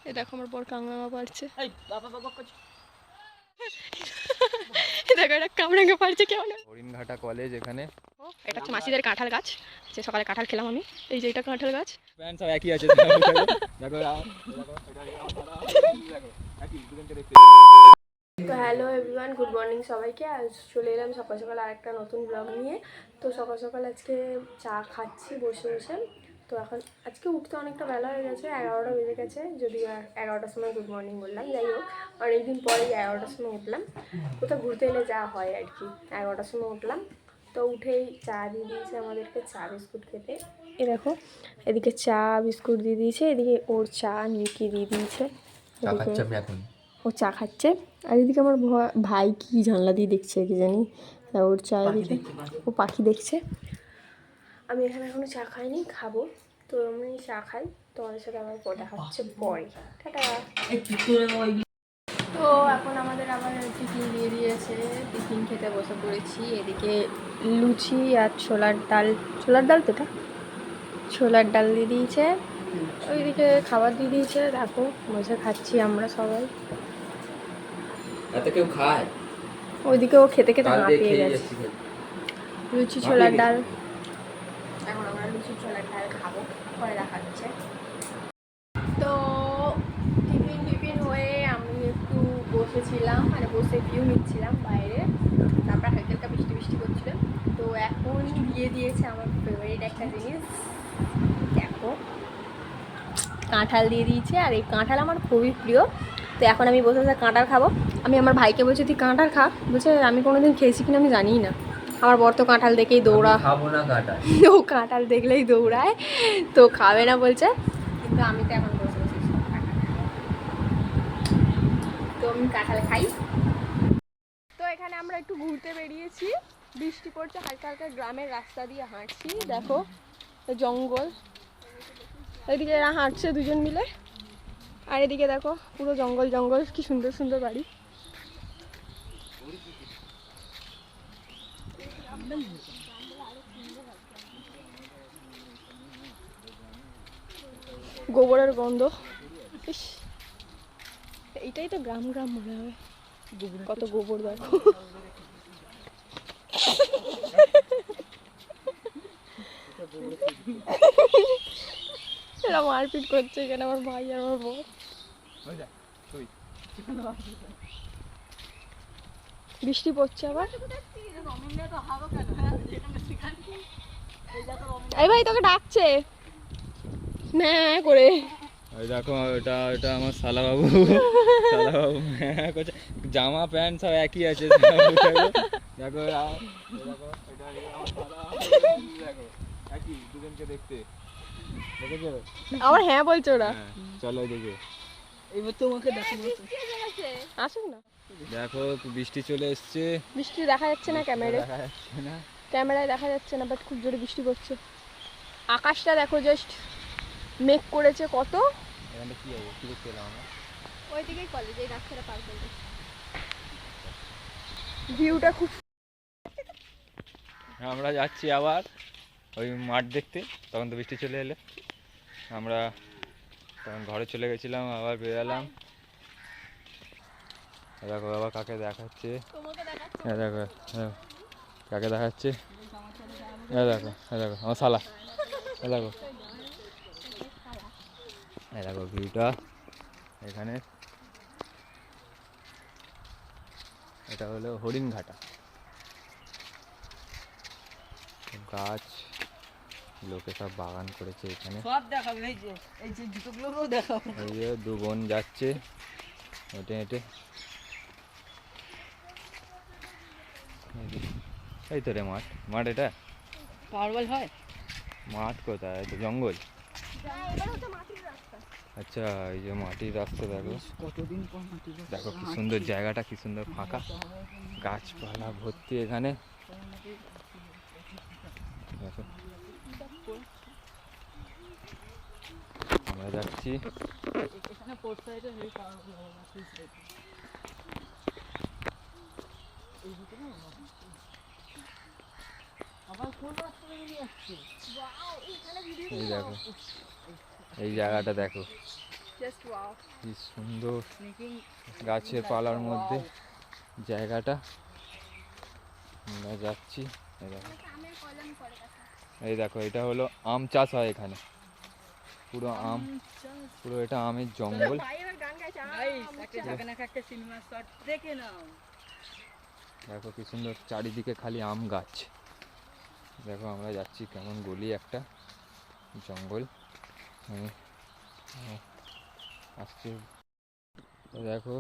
এই দেখো আমার বর কামরাঙা পারছে। দেখো এটা কামরাঙা পারছে কেমন। হরিণঘাটা কলেজ এখানে। এটা হচ্ছে মাসিদের কাঁঠাল গাছ, যে সকালে কাঁঠাল খেলাম আমি। এই যে এটা কাঁঠাল গাছ। প্যান্ট সব একই আছে। দেখো তো হ্যালো এভরিওয়ান, গুড মর্নিং সবাইকে। আজ চলে এলাম সকাল সকাল আরেকটা নতুন ব্লগ নিয়ে। তো সকাল সকাল আজকে চা খাচ্ছি বসে বসে। তো এখন আজকে উঠতে অনেকটা বেলা হয়ে গেছে, 11টা বেজে গেছে। যদিও 11টার সময় গুড মর্নিং বললাম, যাই হোক অনেকদিন পরেই 11টার সময় উঠলাম। কোথাও ঘুরতে এলে যা হয় আর কি। 11টার সময় উঠলাম, তো উঠেই চা দিয়ে দিয়েছে আমাদেরকে, চা বিস্কুট খেতে। এ দেখো এদিকে চা বিস্কুট দিয়ে দিয়েছে, এদিকে ওর চা নিমকি দিয়ে দিয়েছে। ও চা খাচ্ছে। আর এদিকে আমার ভাই কি জানলা দিয়ে দেখছে কি জানি, ওর চা এদিকে ও পাখি দেখছে। আমি এখানে এখনো চা খাইনি, খাবো। তো আমি চা খাই, তোমাদের সাথে আমার দেখা হচ্ছে পরে। টাটা। তো এখন আমাদের আবার টিফিন দিয়ে দিয়েছে, টিফিন খেতে বসে পড়েছি। এদিকে লুচি আর ছোলার ডাল, ছোলার ডাল তো এটা ছোলার ডাল দিয়ে দিয়েছে। ওইদিকে খাবার দিয়ে দিয়েছে, দেখো বসে খাচ্ছি আমরা সবাই। এত কেউ খায়? ওইদিকে ও খেতে খেতে হাঁপিয়ে গেছে। লুচি ছোলার ডাল, এখন আমরা লুচি ছোলার ডাল খাবো, পরে দেখাচ্ছে। তো টিফিন হয়ে আমি একটু বসেছিলাম, মানে বসে ভিউ নিচ্ছিলাম বাইরে। তারপর হালকা হালকা বৃষ্টি বৃষ্টি করছিল। তো এখন দিয়ে দিয়েছে আমার ফেভারিট একটা জিনিস, দেখো কাঁঠাল দিয়ে দিয়েছে। আর এই কাঁঠাল আমার খুবই প্রিয়। তো এখন আমি বসে বসে কাঁঠাল খাবো। আমি আমার ভাইকে বলছি তুই কাঁঠাল খা, বলছে আমি কোনোদিন খেয়েছি কিনা আমি জানি না। আমার বর তো কাঁঠাল দেখেই খাবো না কাঁঠাল, ও কাঁঠাল দেখলেই দৌড়ায়, তো খাবে না বলছে। কিন্তু আমি তো এখন বসে বসে তো আমি কাঁঠাল খাই। তো এখানে আমরা একটু ঘুরতে বেরিয়েছি, বৃষ্টি পড়ছে হালকা হালকা, গ্রামের রাস্তা দিয়ে হাঁটছি। দেখো জঙ্গল, এদিকে এরা হাঁটছে দুজন মিলে, আর এদিকে দেখো পুরো জঙ্গল জঙ্গল, কি সুন্দর সুন্দর বাড়ি। গোবরের গন্ধ, ইস এইটাই তো গ্রাম গ্রাম মনে হয়। কত গোবর দেখো। এরা মারপিট করছে এখানে আমার ভাই আর আমার বউ। বৃষ্টি পড়ছে আবার। এই ভাই তোকে ডাকছে না করে। ওই দেখো এটা এটা আমার শালা বাবু। শালা বাবু জামা প্যান্ট সব একই আছে। দেখো একই দুজনকে দেখতে দেখেছো? আবার হ্যাঁ বলছো ওরা। চলো দেখে এবার তোমাকে আসুক না। দেখো বৃষ্টি চলে এসছে। বৃষ্টি দেখা যাচ্ছে না ক্যামেরায় দেখা যাচ্ছে না, বাট খুব জোরে বৃষ্টি পড়ছে। আকাশটা দেখো জাস্ট মেঘ করেছে কত। এখানটা কি হবে, কি দেখতে এলাম আমরা? ওইদিকেই কলেজ, এই রাস্তাটা পার করবে। ভিউটা খুব। আমরা যাচ্ছি আবার ওই মাঠ দেখতে, তখন তো বৃষ্টি চলে এলে আমরা তখন ঘরে চলে গেছিলাম, আবার বেরালাম। দেখো আবার কাকে দেখাচ্ছে, দেখো কাকে দেখাচ্ছে, দেখো দেখো আমার শালা, দেখো দেখো ভিউটা এখানে। এটা হলো হরিণঘাটা। গাছ, লোকে সব বাগান করেছে এখানে। সব দেখাবে, এই যে জুতোগুলোও দেখাবে। এই যে দু বোন যাচ্ছে হেঁটে হেঁটে, এই তো রে মাঠ এটা পারবল হয় মাঠ কোথায়, তো জঙ্গল। আচ্ছা এই যে মাটির রাস্তা, দেখো কতদিন পর মাটি, দেখো কি সুন্দর জায়গাটা, কি সুন্দর ফাঁকা, গাছপালা ভর্তি এখানে। দেখো আমরা যাচ্ছি। এখানে পড়তে হয় এই পারবল আবার কোন রাস্তা বেরিয়ে আসছে। এই দেখো এই জায়গাটা দেখো, জাস্ট ওয়াও। কি সুন্দর স্নিকিং গাছের পালার মধ্যে জায়গাটা। আমরা যাচ্ছি, এই দেখো, এই দেখো এটা হলো আম চাষ হয় এখানে, পুরো আম, পুরো এটা আমের জঙ্গল। গাইস একটা ঝাঁকানা একটা সিনেমা শট দেখে নাও। দেখো কি সুন্দর চারিদিকে খালি আম গাছ। দেখো আমরা যাচ্ছি কেমন গলি একটা জঙ্গল, মানে আসছে। দেখো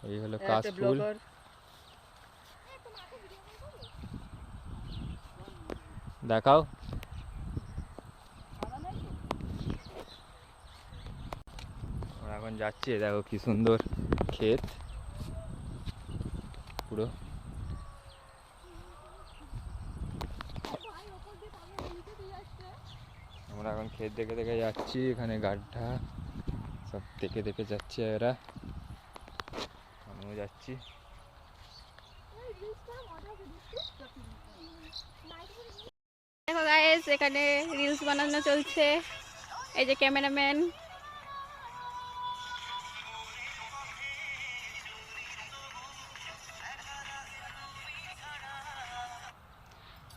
এই হলো কাশফুল। দেখাও। আমরা এখন যাচ্ছি, দেখো কি সুন্দর ক্ষেত পুরো। আমরা এখন ক্ষেত দেখে দেখে যাচ্ছি, এখানে গাড্ডা সব দেখে দেখে যাচ্ছে এরা, আমিও যাচ্ছি। দেখো গাইস এখানে রিলস বানানো চলছে, এই যে ক্যামেরাম্যান।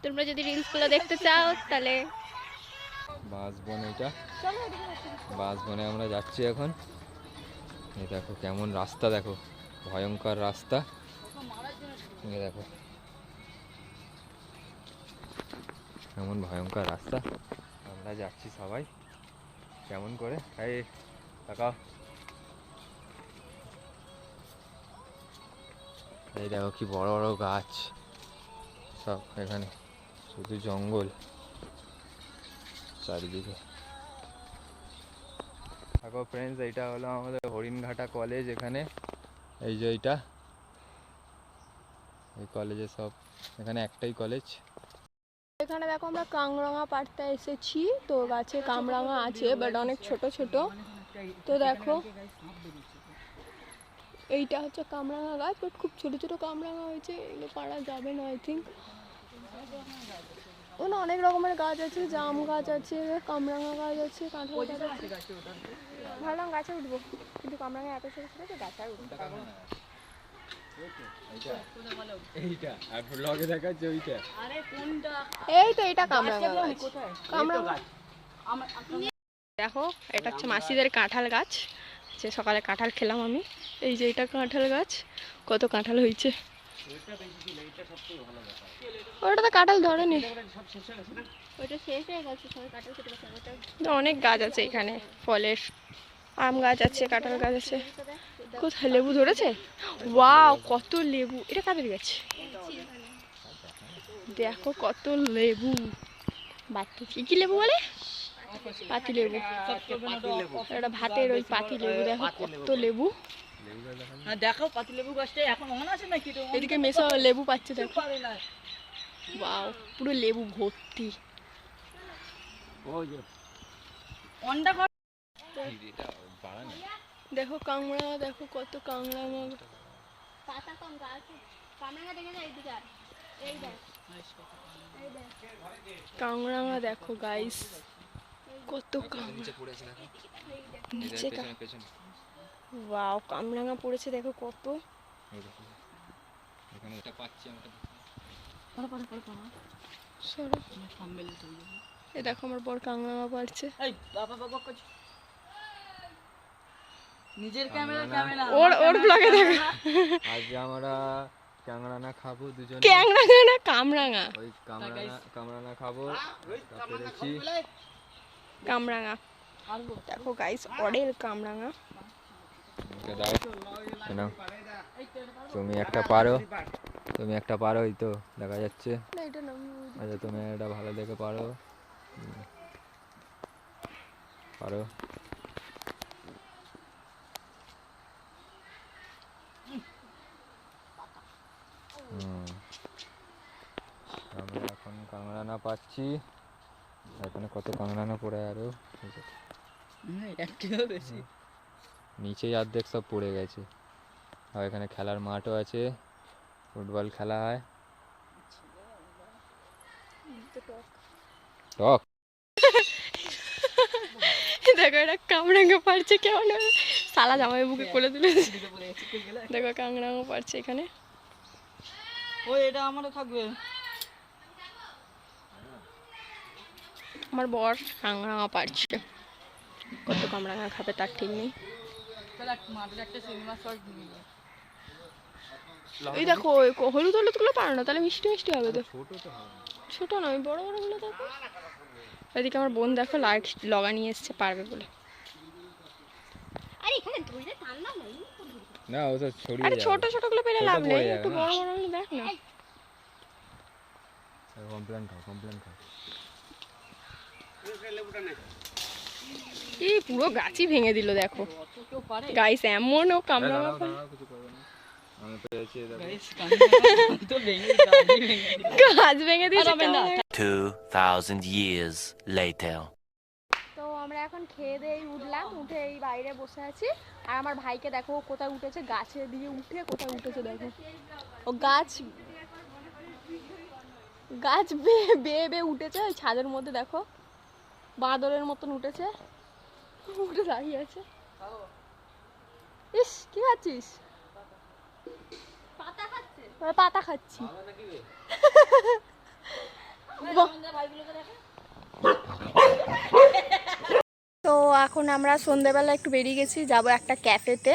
তোমরা যদি রিলসগুলো দেখতে চাও তাহলে বাঁশবন, এটা বাঁশবনে আমরা যাচ্ছি এখন। এই দেখো কেমন রাস্তা, দেখো ভয়ঙ্কর রাস্তা, এই দেখো কেমন ভয়ঙ্কর রাস্তা। আমরা যাচ্ছি সবাই কেমন করে, এই তাকাও, এই দেখো কি বড় বড় গাছ সব, এখানে শুধু জঙ্গল চারিদিকে। দেখো ফ্রেন্ডস, এইটা হলো আমাদের হরিণঘাটা কলেজ। এখানে এই যে এইটা, এই কলেজে সব, এখানে একটাই কলেজ। এখানে দেখো আমরা কামরাঙা পাড়তে এসেছি, তো গাছে কামরাঙা আছে বাট অনেক ছোট ছোট। তো দেখো এইটা হচ্ছে কামরাঙা গাছ, বাট খুব ছোট ছোট কামরাঙা হয়েছে, এগুলো পাড়া যাবে না আই থিঙ্ক। ওখানে অনেক রকমের গাছ আছে, জাম গাছ আছে, কামরাঙা গাছ আছে, কাঁঠাল গাছ আছে। ভাবলাম গাছে উঠবো, কিন্তু কামরাঙা এত ছোট ছোট তো গাছে আর উঠতে পারবো না। এই তো এটা কামরাঙা গাছ। কামরাঙা দেখো, এটা হচ্ছে মাসিদের কাঁঠাল গাছ, যে সকালে কাঁঠাল খেলাম আমি। এই যে এটা কাঁঠাল গাছ, কত কাঁঠাল হয়েছে। ওটাতে কাঁঠাল ধরেনি, ওইটা শেষ হয়ে গেছে, সবাই কাঁঠাল খেতে পারছে। অনেক গাছ আছে এখানে, ফলের আম গাছ আছে, কাঁঠাল গাছ আছে। কোথায় লেবু ধরেছে? ওয়াও কত লেবু, এটা কাদের গাছ? দেখো কত লেবু। বাটি কি লেবু বলে? পাতি লেবু। এটা ভাতের ওই পাতি লেবু, দেখো কত লেবু। দেখো পাতি লেবু গাছটা এখন অন আছে নাকি? এদিকে মেশা লেবু পাচ্ছে, দেখো ওয়াও পুরো লেবু ভর্তি। দেখো কামরাঙা, দেখো কত কামরাঙা। পাতা কম গাছ কামরাঙা দেখে যায় এদিকে আর এই দেখ কামরাঙা দেখো গাইস, কত নিচেটা। ওয়াও কামরাঙা পড়েছে, দেখো কত। এখানে এটা পাচ্ছি আমরা। সরো, এ দেখো আমার বর কামরাঙা পাড়ছে। নিজের ক্যামেরা ওর ব্লগে দেখো। আজ আমরা ক্যাংরানা খাবো দুজনে। ক্যাংরাঙা না কামরাঙা? ওই কামরানা খাবো, পেরেছি কামরাঙা দেখো গাইস, অডেল কামরাঙা। দাও শোনো, তুমি একটা পারো, তুমি একটা পারো, এই তো দেখা যাচ্ছে। আচ্ছা তুমি এটা ভালো দেখে পারো, পারো। আমরা এখন কাংড়ানা পাচ্ছি, এখানে কত কাংড়ানা পড়ে আরো বেশি। নিচেই অর্ধেক সব পড়ে গেছে। আর এখানে খেলার মাঠও আছে, ফুটবল খেলা হয়। টক দেখো এটা কামরাঙ্গা পারছে কেমন সালা জামাই বুকে কোলে তুলে দেখো কামরাঙ্গা পারছে এখানে। ওই এটা আমারও থাকবে। আমার বর কামরাঙ্গা পারছে, কত কামরাঙ্গা খাবে তার ঠিক নেই। চল মাঠে একটা সিনেমা শট নিয়ে এই দেখো ওই হলুদ হলুদ গুলো পারো না, তাহলে মিষ্টি মিষ্টি হবে তো। ছোট নয় বড় বড় গুলো দেখো। এদিকে আমার বোন দেখো লাইট লগা নিয়ে এসছে পারবে বলে। না ও তো ছড়িয়ে আরে যাবে। ছোট ছোট গুলো পেলে ছোট লাভ পড়ে নেই, যাবে একটু না। বড় বড় গুলো দেখ না। কমপ্লেন খাও। এই পুরো গাছই ভেঙে দিল দেখো অত কেউ পারে গাইস, এমন ও কামরাঙ্গা দাঁড়াও, দাঁড়াও, কিছু করবে না। আমি পেয়েছি এই দেখো। গাইস কান্না তো ভেঙে দিল। গাছ ভেঙে দিয়েছে কামরাঙ্গা। 2,000 years later. তো আমরা এখন খেয়ে দিয়ে উঠলাম, উঠে এই বাইরে বসে আছি। আর আমার ভাইকে দেখো ও কোথায় উঠেছে, গাছের দিকে উঠে কোথায় উঠেছে দেখো। ও গাছ বেয়ে বেয়ে বেয়ে উঠেছে ওই ছাদের মধ্যে, দেখো বাঁদরের মতন উঠেছে, উঠে দাঁড়িয়ে আছে। ইস কি খাচ্ছিস? পাতা খাচ্ছি। তো এখন আমরা সন্ধেবেলা একটু বেরিয়ে গেছি, যাব একটা ক্যাফেতে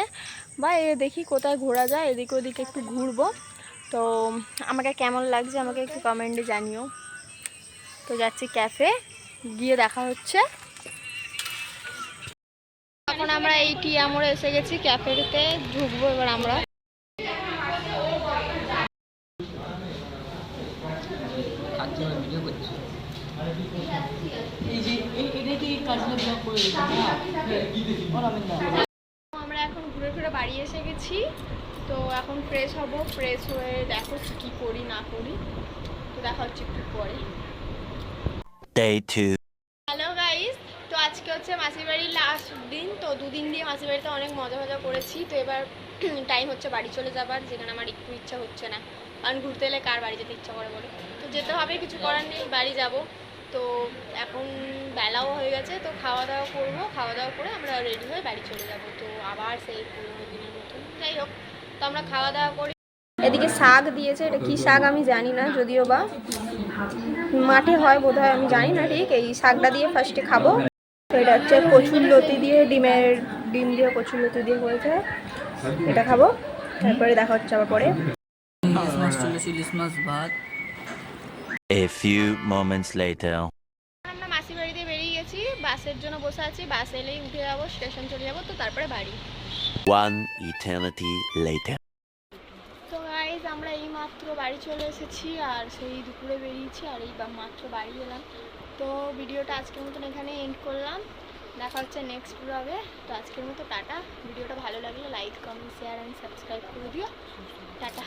বা দেখি কোথায় ঘোরা যায়, এদিকে ওদিকে একটু ঘুরবো। তো আমাকে কেমন লাগছে আমাকে একটু কমেন্টে জানিও। তো যাচ্ছি ক্যাফে, গিয়ে দেখা হচ্ছে। এখন আমরা এই টিয়া মোড়ে এসে গেছি, ক্যাফেতে ঢুকবো এবার আমরা। ভিডিও করছি এই যে এটা কি কাজটা ব্লক করে দিচ্ছি না। আমরা এখন ঘুরে ফিরে বাড়ি এসে গেছি। তো এখন ফ্রেশ হব, ফ্রেশ হয়ে দেখো কি করি না করি। তো দেখা হচ্ছে একটু পরে। Day 2. হ্যালো গাইস, তো আজকে হচ্ছে মাসির বাড়ির লাস্ট দিন। তো দুদিন দিয়ে মাসির বাড়িতে অনেক মজা করেছি। তো এবার টাইম হচ্ছে বাড়ি চলে যাবার, যেখানে আমার একটু ইচ্ছা হচ্ছে না, কারণ ঘুরতে এলে কার বাড়ি যেতে ইচ্ছা করে বলে। তো যেতে হবে, কিছু করার নেই, বাড়ি যাব। তো এখন বেলাও হয়ে গেছে, তো খাওয়া দাওয়া করবো, খাওয়া দাওয়া করে আমরা রেডি হয়ে বাড়ি চলে যাব। তো আবার সেই পুরোনো দিনের মতন, যাই হোক। তো আমরা খাওয়া দাওয়া করি। এদিকে শাক দিয়েছে, এটা কি শাক আমি জানি না, যদিও বা মাঠে হয় বোধহয়, আমি জানি না ঠিক। এই শাকটা দিয়ে ফার্স্টে খাবো। তো এটা হচ্ছে কচুর লতি দিয়ে ডিম দিয়ে কচুর লতি দিয়ে করেছে, এটা খাবো। তারপরে দেখা হচ্ছে আবার পরে। ইলিশ মাছ চলেছে, ইলিশ মাছ ভাত। A few moments later. আমরা মাসির বাড়িতে বেরিয়ে গেছি, বাসের জন্য বসে আছি। বাস এলেই উঠে যাবো, স্টেশন চলে যাবো, তো তারপরে বাড়ি। One eternity later. তো গাইজ আমরা এই মাত্র বাড়ি চলে এসেছি, আর সেই দুপুরে বেরিয়েছি, আর এই মাত্র বাড়ি এলাম। তো ভিডিওটা আজকের মতন এখানে এন্ড করলাম, দেখা হচ্ছে নেক্সট ব্লগে। তো আজকের মতো টাটা। ভিডিওটা ভালো লাগলে like comment share and subscribe করে দিও। টাটা।